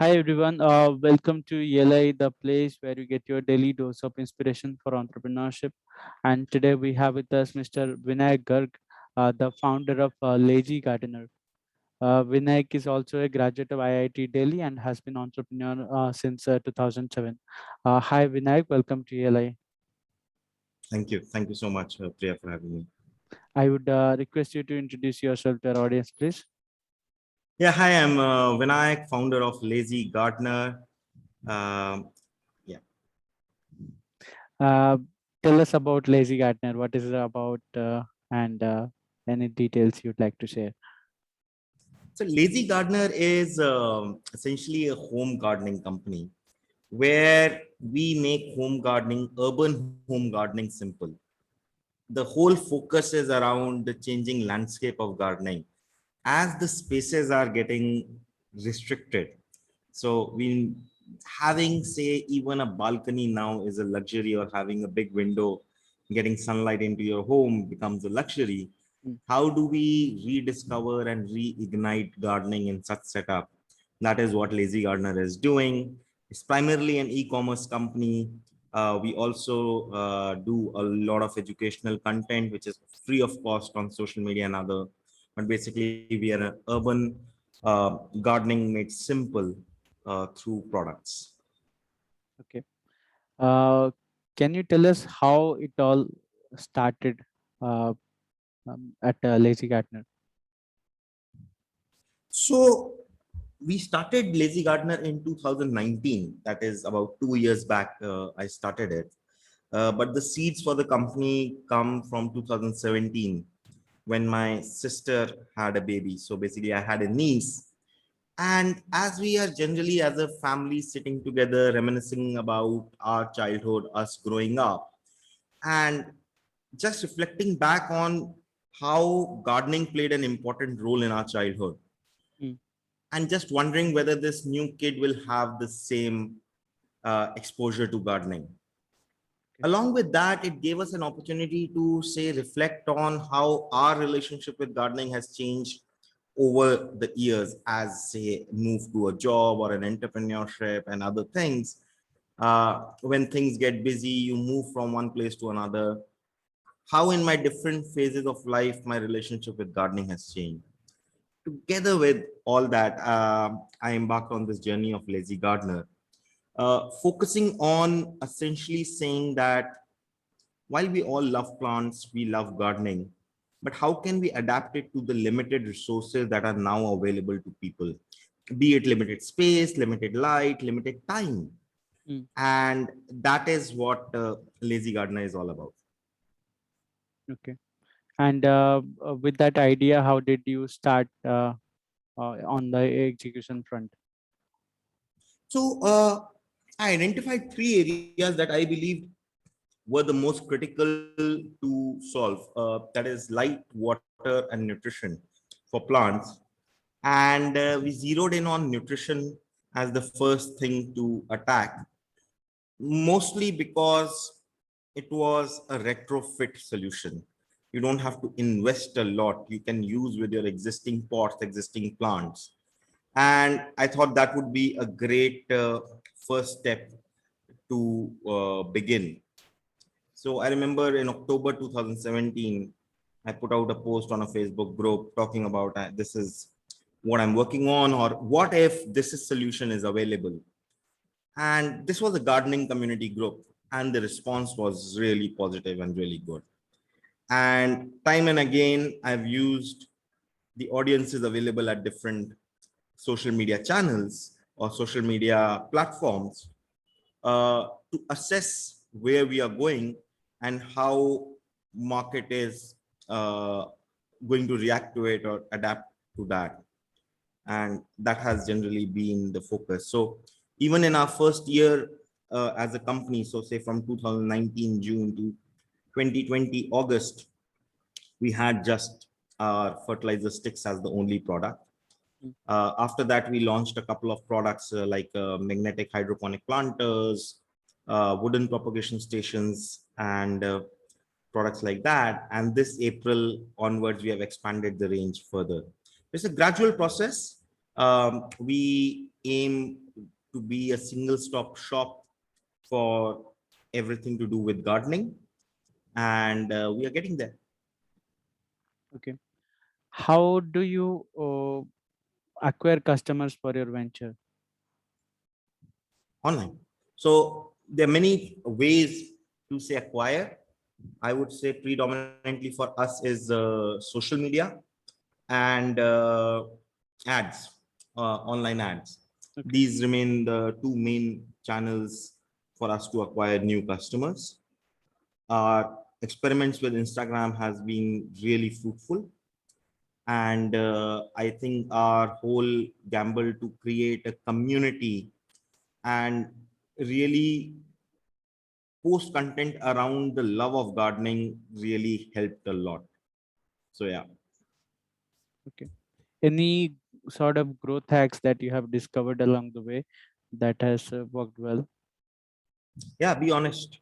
Hi everyone, welcome to ELI, the place where you get your daily dose of inspiration for entrepreneurship. And today we have with us Mr. Vinayak Garg, the founder of Lazy Gardener. Vinayak is also a graduate of IIT Delhi and has been entrepreneur since 2007. Hi Vinayak, welcome to ELI. Thank you. Thank you so much, Priya, for having me. I would request you to introduce yourself to our audience, please. Yeah, hi, I'm Vinayak, founder of Lazy Gardener. Um, yeah. Uh, Tell us about Lazy Gardener. What is it about and any details you'd like to share? So Lazy Gardener is essentially a home gardening company where we make home gardening, urban home gardening simple. The whole focus is around the changing landscape of gardening as the spaces are getting restricted. So we having say even a balcony now is a luxury, or having a big window getting sunlight into your home becomes a luxury. Mm. How do we rediscover and reignite gardening in such setup? That is what Lazy Gardener is doing. It's primarily an e-commerce company. We also do a lot of educational content which is free of cost on social media and other. But basically we are an urban gardening made simple through products. Okay. Uh, can you tell us how it all started uh, at Lazy Gardener? So we started Lazy Gardener in 2019. That is about 2 years back. I started it, but the seeds for the company come from 2017 when my sister had a baby. So basically, I had a niece. And as we are generally as a family sitting together, reminiscing about our childhood, us growing up, and just reflecting back on how gardening played an important role in our childhood, Mm. and just wondering whether this new kid will have the same exposure to gardening. Okay. Along with that, it gave us an opportunity to say, reflect on how our relationship with gardening has changed over the years as say move to a job or an entrepreneurship and other things. When things get busy, you move from one place to another. How in my different phases of life, my relationship with gardening has changed. Together with all that, I embarked on this journey of Lazy Gardener, focusing on essentially saying that while we all love plants, we love gardening, but how can we adapt it to the limited resources that are now available to people, be it limited space, limited light, limited time? Mm. And that is what Lazy Gardener is all about. Okay. And with that idea, how did you start on the execution front? So I identified three areas that I believed were the most critical to solve. That is light, water, and nutrition for plants. And we zeroed in on nutrition as the first thing to attack, mostly because it was a retrofit solution. You don't have to invest a lot. You can use with your existing pots, existing plants. And I thought that would be a great first step to begin. So I remember in October 2017, I put out a post on a Facebook group talking about this is what I'm working on, or what if this solution is available. And this was a gardening community group, and the response was really positive and really good. And time and again, I've used the audiences available at different social media channels or social media platforms to assess where we are going and how market is uh, going to react to it or adapt to that. And that has generally been the focus. So even in our first year as a company, so say from 2019 June to 2020 August, we had just our fertilizer sticks as the only product. Mm. After that, we launched a couple of products like magnetic hydroponic planters, wooden propagation stations, and products like that. And this April onwards, we have expanded the range further. It's a gradual process. We aim to be a single stop shop for everything to do with gardening. And we are getting there. Okay. How do you acquire customers for your venture? Online. So there are many ways to say acquire. I would say predominantly for us is social media and ads, online ads. Okay. These remain the two main channels for us to acquire new customers. Our experiments with Instagram has been really fruitful. And I think our whole gamble to create a community and really post content around the love of gardening really helped a lot. So yeah. Okay. Any sort of growth hacks that you have discovered along the way that has worked well? Yeah, be honest.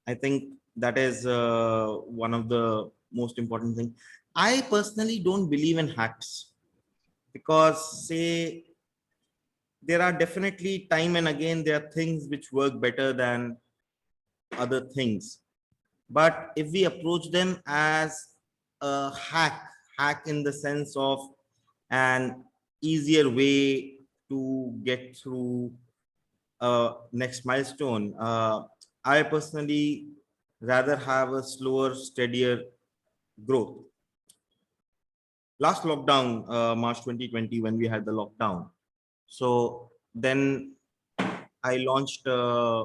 I think that is one of the most important thing. I personally don't believe in hacks because say there are definitely time and again there are things which work better than other things. But if we approach them as a hack in the sense of an easier way to get through next milestone, I personally rather have a slower, steadier growth. Last lockdown, March 2020, when we had the lockdown, so then I launched a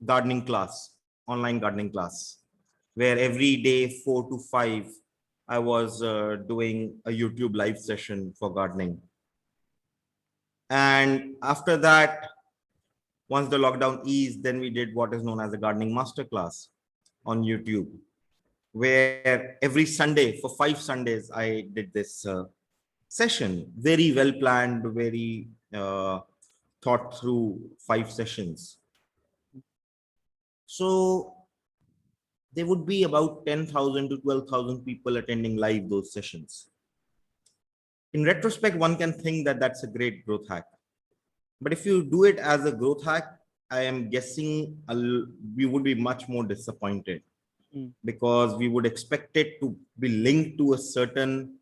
gardening class, online gardening class, where every day 4 to 5, I was doing a YouTube live session for gardening. And after that, once the lockdown eased, then we did what is known as a gardening masterclass on YouTube, where every Sunday for 5 Sundays I did this session, very well planned, very thought through 5 sessions. So there would be about 10,000 to 12,000 people attending live those sessions. In retrospect, one can think that that's a great growth hack. But if you do it as a growth hack, I am guessing we would be much more disappointed because we would expect it to be linked to a certain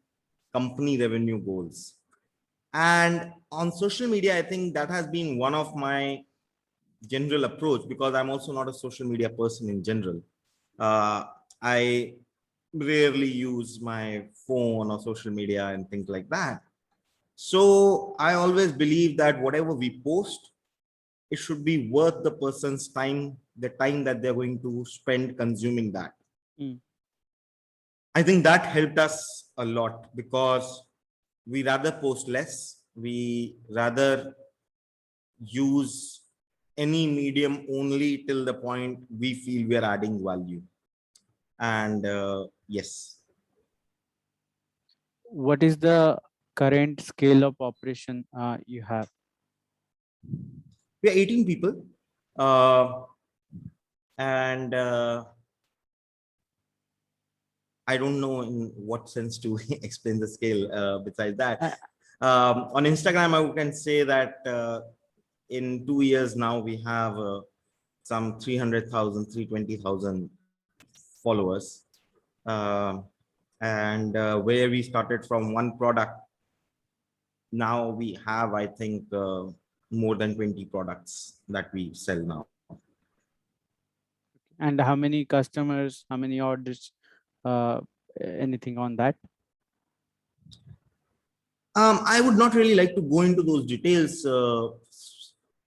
company revenue goals. And on social media, I think that has been one of my general approach because I'm also not a social media person in general. I rarely use my phone or social media and things like that. So I always believe that whatever we post, it should be worth the person's time, the time that they're going to spend consuming that. Mm. I think that helped us a lot because we rather post less, we rather use any medium only till the point we feel we are adding value. And yes, What is the current scale of operation you have? we are 18 people. And I don't know in what sense to explain the scale besides that. Uh, On Instagram, I can say that in 2 years now, we have some 300,000, 320,000 followers. Uh, and where we started from one product, now we have, I think, more than 20 products that we sell now. and how many customers, how many orders, uh, anything on that? I would not really like to go into those details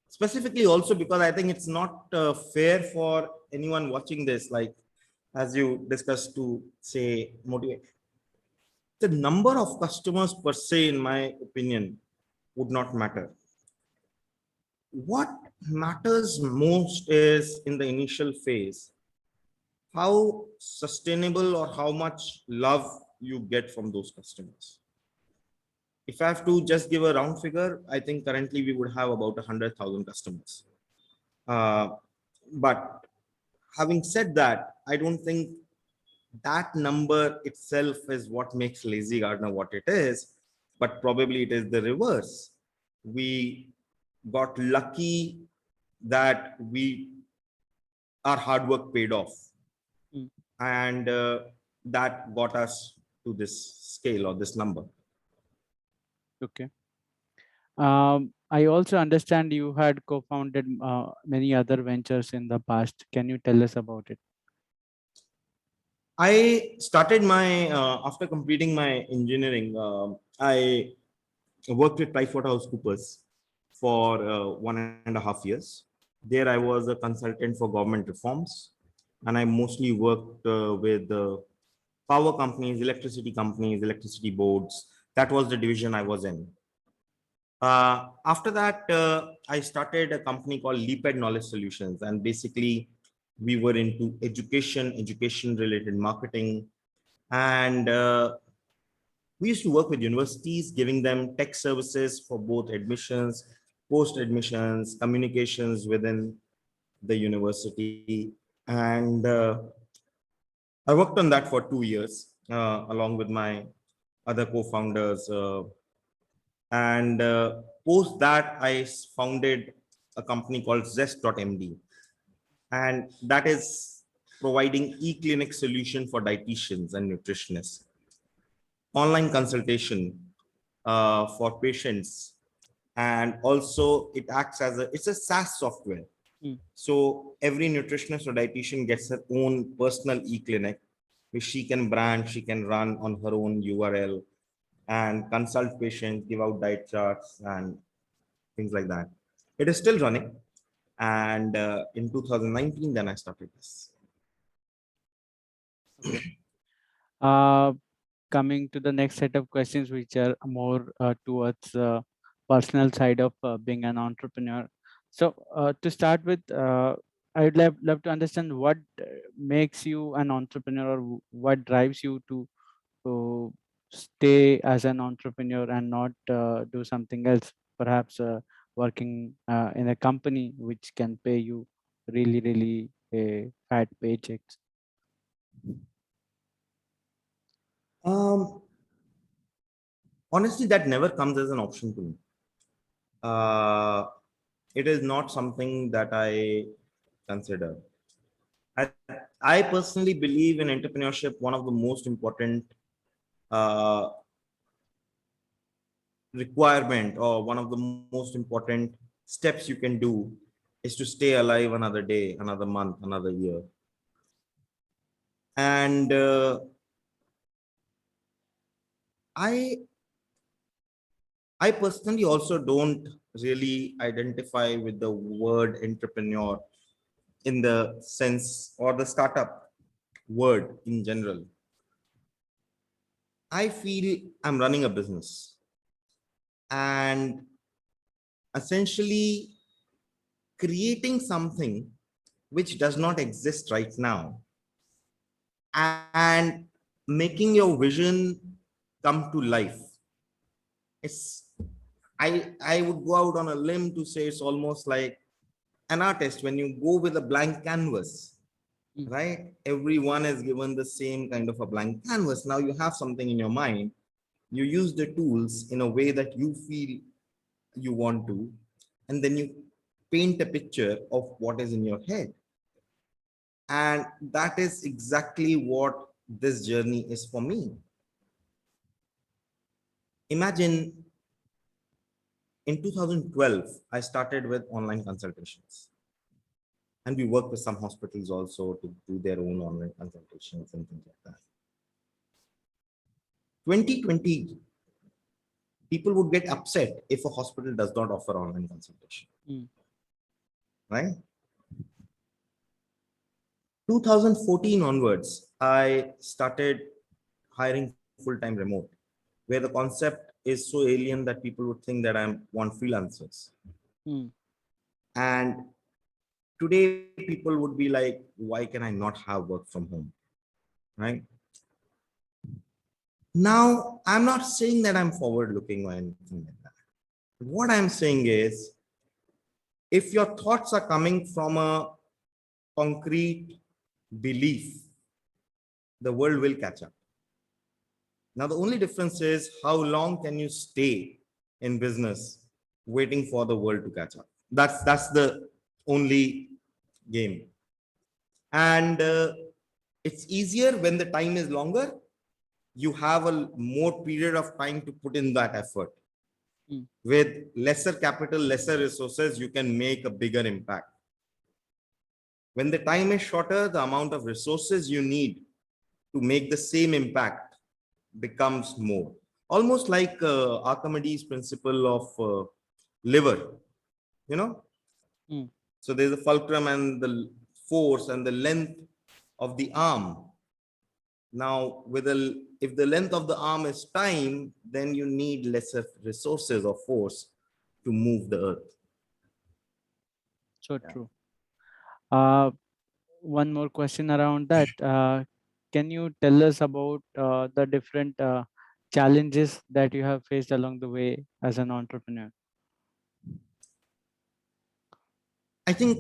specifically also because I think it's not fair for anyone watching this, like as you discussed, to say motivate. The number of customers per se, in my opinion, would not matter. What matters most is in the initial phase, how sustainable or how much love you get from those customers. If I have to just give a round figure, I think currently we would have about 100,000 customers. Uh, but having said that, I don't think that number itself is what makes Lazy Gardener what it is, but probably it is the reverse. We got lucky that our hard work paid off, Mm. and that got us to this scale or this number. Okay. I also understand you had co-founded many other ventures in the past. Can you tell us about it? I started my after completing my engineering. I worked with PricewaterhouseCoopers for 1.5 years. There, I was a consultant for government reforms, and I mostly worked with power companies, electricity boards. That was the division I was in. After that, I started a company called Leaped Knowledge Solutions, and basically, we were into education-related marketing, and we used to work with universities, giving them tech services for both admissions, post admissions, communications within the university. And I worked on that for 2 years along with my other co-founders. And post that, I founded a company called Zest.md. And that is providing e-clinic solution for dietitians and nutritionists. Online consultation for patients, and also it acts as it's a SaaS software. Mm. So every nutritionist or dietitian gets her own personal e-clinic, which she can brand, she can run on her own URL and consult patients, give out diet charts and things like that. It is still running, and in 2019, then I started this. Okay. Uh, Coming to the next set of questions, which are more towards personal side of being an entrepreneur. So to start with, I would love to understand what makes you an entrepreneur, or what drives you to stay as an entrepreneur and not do something else, perhaps working in a company which can pay you really fat paychecks. Um, Honestly, that never comes as an option to me. Uh, it is not something that I consider. I, I personally believe in entrepreneurship. One of the most important uh, requirement, or one of the most important steps you can do, is to stay alive another day, another month, another year. And I I personally also don't really identify with the word entrepreneur in the sense, or the startup word in general. I feel I'm running a business, and essentially creating something which does not exist right now, and making your vision come to life. It's I would go out on a limb to say it's almost like an artist when you go with a blank canvas, Mm. right? Everyone is given the same kind of a blank canvas. Now you have something in your mind. You use the tools in a way that you feel you want to, and then you paint a picture of what is in your head. And that is exactly what this journey is for me. Imagine in 2012, I started with online consultations. And we work with some hospitals also to do their own online consultations and things like that. 2020, people would get upset if a hospital does not offer online consultation, Mm. right? 2014 onwards, I started hiring full-time remote, where the concept is so alien that people would think that I want freelancers. Mm. And today, people would be like, why can I not have work from home, right? Now, I'm not saying that I'm forward-looking or anything like that. What I'm saying is, if your thoughts are coming from a concrete belief, the world will catch up. Now, the only difference is how long can you stay in business waiting for the world to catch up. That's the only game. And it's easier when the time is longer. You have a more period of time to put in that effort. Mm. With lesser capital, lesser resources, you can make a bigger impact. When the time is shorter, the amount of resources you need to make the same impact becomes more. Almost like Archimedes' principle of liver, you know. Mm. So there's the fulcrum and the force and the length of the arm. Now, if the length of the arm is time, then you need lesser resources or force to move the earth. So Yeah. true. One more question around that. Can you tell us about the different challenges that you have faced along the way as an entrepreneur? I think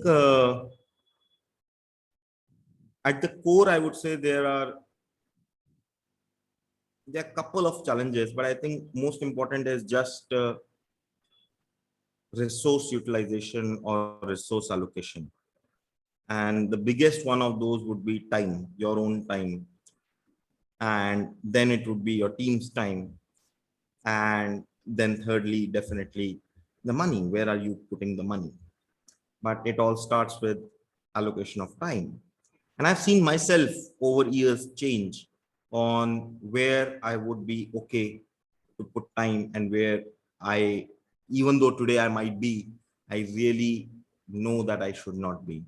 at the core, I would say there are a couple of challenges, but I think most important is just resource utilization or resource allocation. And the biggest one of those would be time, your own time. And then it would be your team's time. And then thirdly, definitely the money. Where are you putting the money? But it all starts with allocation of time. And I've seen myself over years change on where I would be okay to put time and where I, even though today I might be, I really know that I should not be.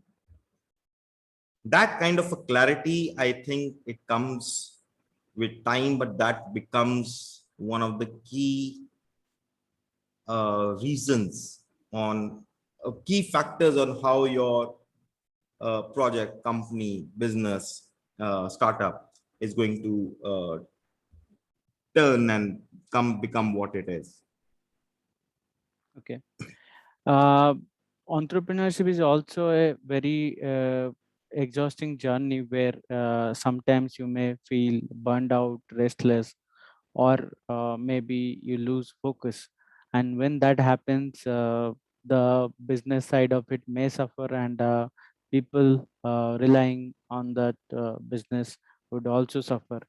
That kind of a clarity, I think it comes with time, but that becomes one of the key reasons on key factors on how your project, company, business, startup is going to turn and become what it is. Okay. Uh, Entrepreneurship is also a very exhausting journey where sometimes you may feel burned out, restless, or maybe you lose focus. And when that happens, the business side of it may suffer, and people relying on that business would also suffer.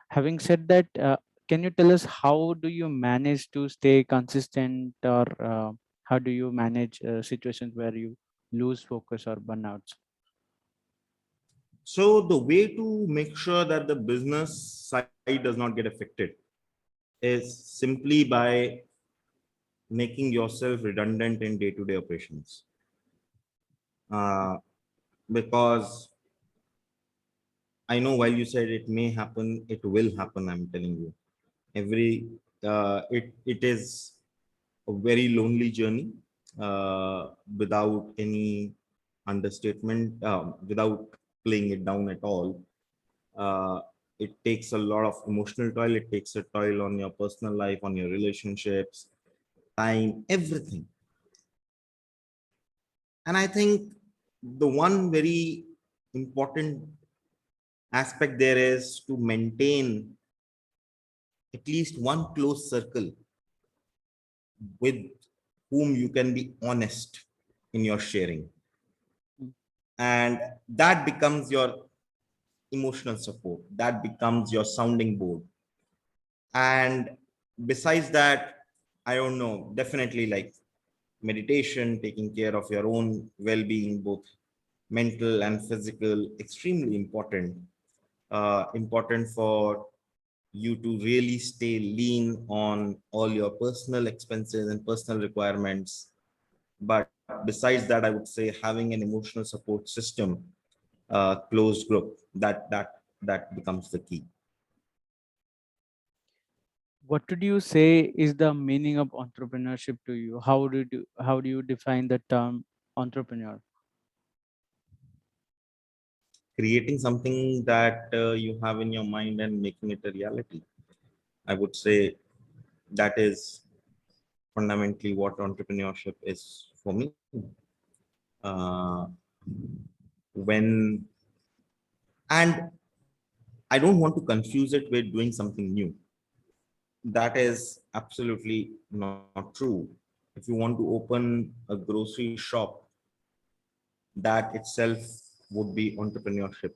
Having said that, can you tell us how do you manage to stay consistent, or how do you manage situations where you lose focus or burnouts? So the way to make sure that the business side does not get affected is simply by making yourself redundant in day-to-day operations. Because I know while you said it may happen, it will happen. I'm telling you, it is a very lonely journey without any understatement, without playing it down at all. Uh, it takes a lot of emotional toil. It takes a toll on your personal life, on your relationships, time, everything. And I think the one very important aspect there is to maintain at least one close circle with whom you can be honest in your sharing. Mm. And that becomes your emotional support, that becomes your sounding board. And besides that, I don't know, definitely like meditation, taking care of your own well-being, both mental and physical, extremely important. Important for you to really stay lean on all your personal expenses and personal requirements. But besides that, I would say having an emotional support system, closed group, that becomes the key. What would you say is the meaning of entrepreneurship to you? How do you define the term entrepreneur? Creating something that you have in your mind and making it a reality. I would say that is fundamentally what entrepreneurship is for me. Uh, when and I don't want to confuse it with doing something new. That is absolutely not true. if you want to open a grocery shop, that itself would be entrepreneurship.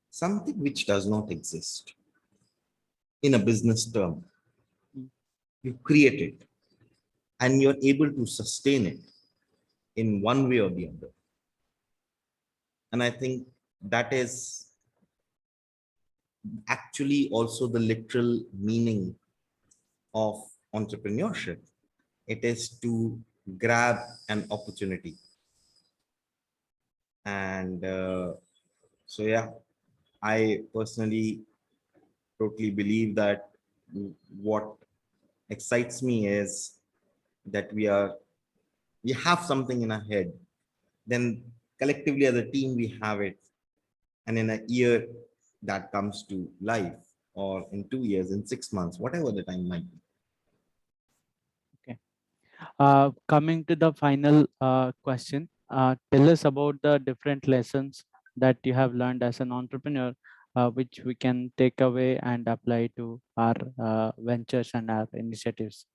Something which does not exist in a business term. Mm. You create it and you're able to sustain it in one way or the other. And I think that is actually also the literal meaning of entrepreneurship. It is to grab an opportunity. And so, yeah, I personally totally believe that what excites me is that we have something in our head, then collectively as a team we have it, and in a year that comes to life, or in 2 years, in 6 months, whatever the time might be. Okay. Coming to the final question, tell us about the different lessons that you have learned as an entrepreneur, which we can take away and apply to our ventures and our initiatives.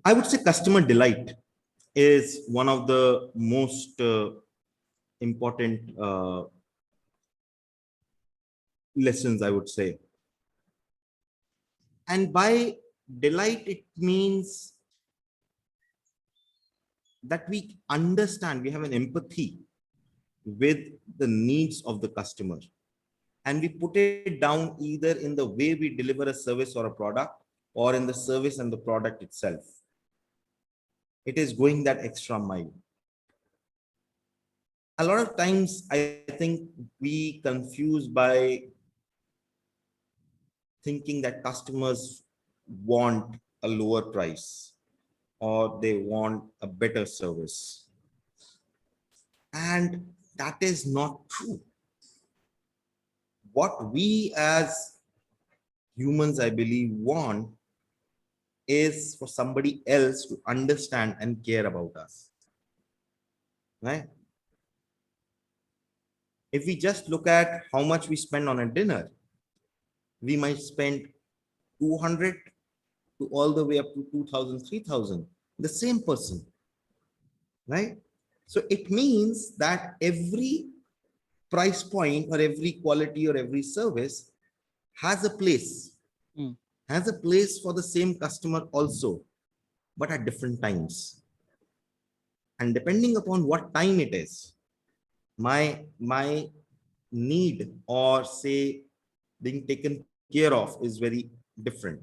I would say customer delight is one of the most important lessons, I would say. And by delight, it means that we understand, we have an empathy with the needs of the customer. And we put it down either in the way we deliver a service or a product, or in the service and the product itself. It is going that extra mile. A lot of times, I think we confuse by thinking that customers want a lower price or they want a better service. And that is not true. What we as humans, I believe, want is for somebody else to understand and care about us. Right? If we just look at how much we spend on a dinner, we might spend 200 to all the way up to 2000, 3000. The same person, right? So it means that every price point or every quality or every service has a place, Mm. has a place for the same customer also, but at different times. And depending upon what time it is, my need, or say being taken care of, is very different.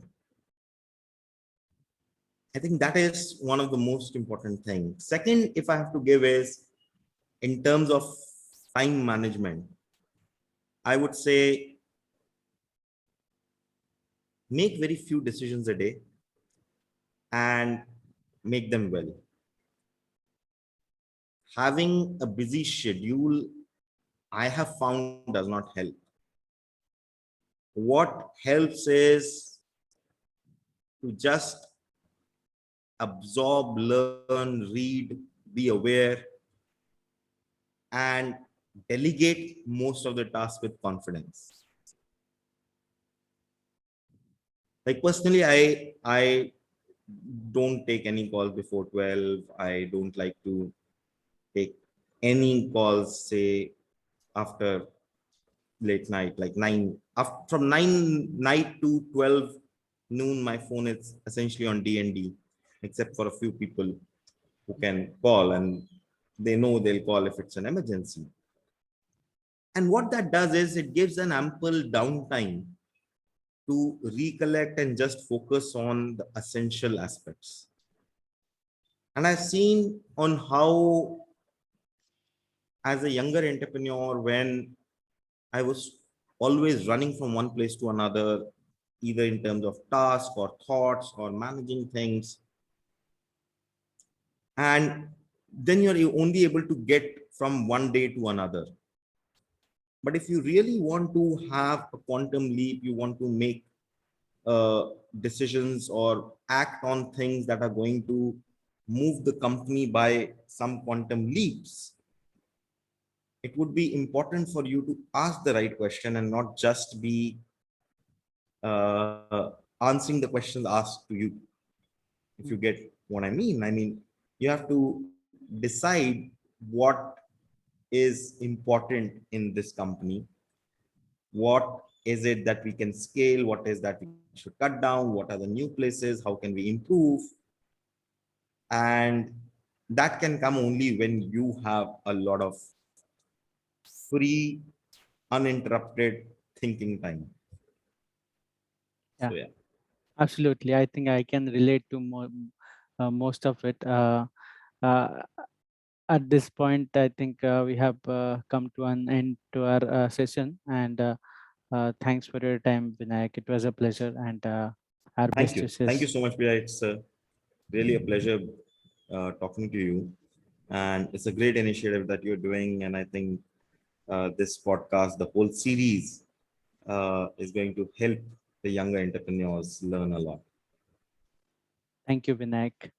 I think that is one of the most important things. Second, if I have to give, is in terms of time management, I would say make very few decisions a day and make them well. Having a busy schedule, I have found, does not help. What helps is to just absorb, learn, read, be aware, and delegate most of the tasks with confidence. Like personally, I don't take any calls before 12. I don't like to take any calls, say, after late night, like 9. From 9 night to 12 noon, my phone is essentially on D&D, except for a few people who can call, and they know they'll call if it's an emergency. And what that does is it gives an ample downtime to recollect and just focus on the essential aspects. And I've seen on how, as a younger entrepreneur, when I was always running from one place to another, either in terms of task or thoughts or managing things, and then you're only able to get from one day to another. But if you really want to have a quantum leap, you want to make decisions or act on things that are going to move the company by some quantum leaps, it would be important for you to ask the right question and not just be answering the questions asked to you. If you get what I mean, you have to decide what is important in this company, what is it that we can scale, what is that we should cut down, what are the new places, how can we improve. And that can come only when you have a lot of free, uninterrupted thinking time. Yeah, So yeah. absolutely. I think I can relate to most of it. Uh, at this point, I think we have come to an end to our session. And thanks for your time, Vinayak. It was a pleasure, and our Thank best you. Thank you wishes. so much, Priya. It's really a pleasure talking to you. And it's a great initiative that you're doing. And I think this podcast, the whole series, is going to help the younger entrepreneurs learn a lot. Thank you, Vinayak.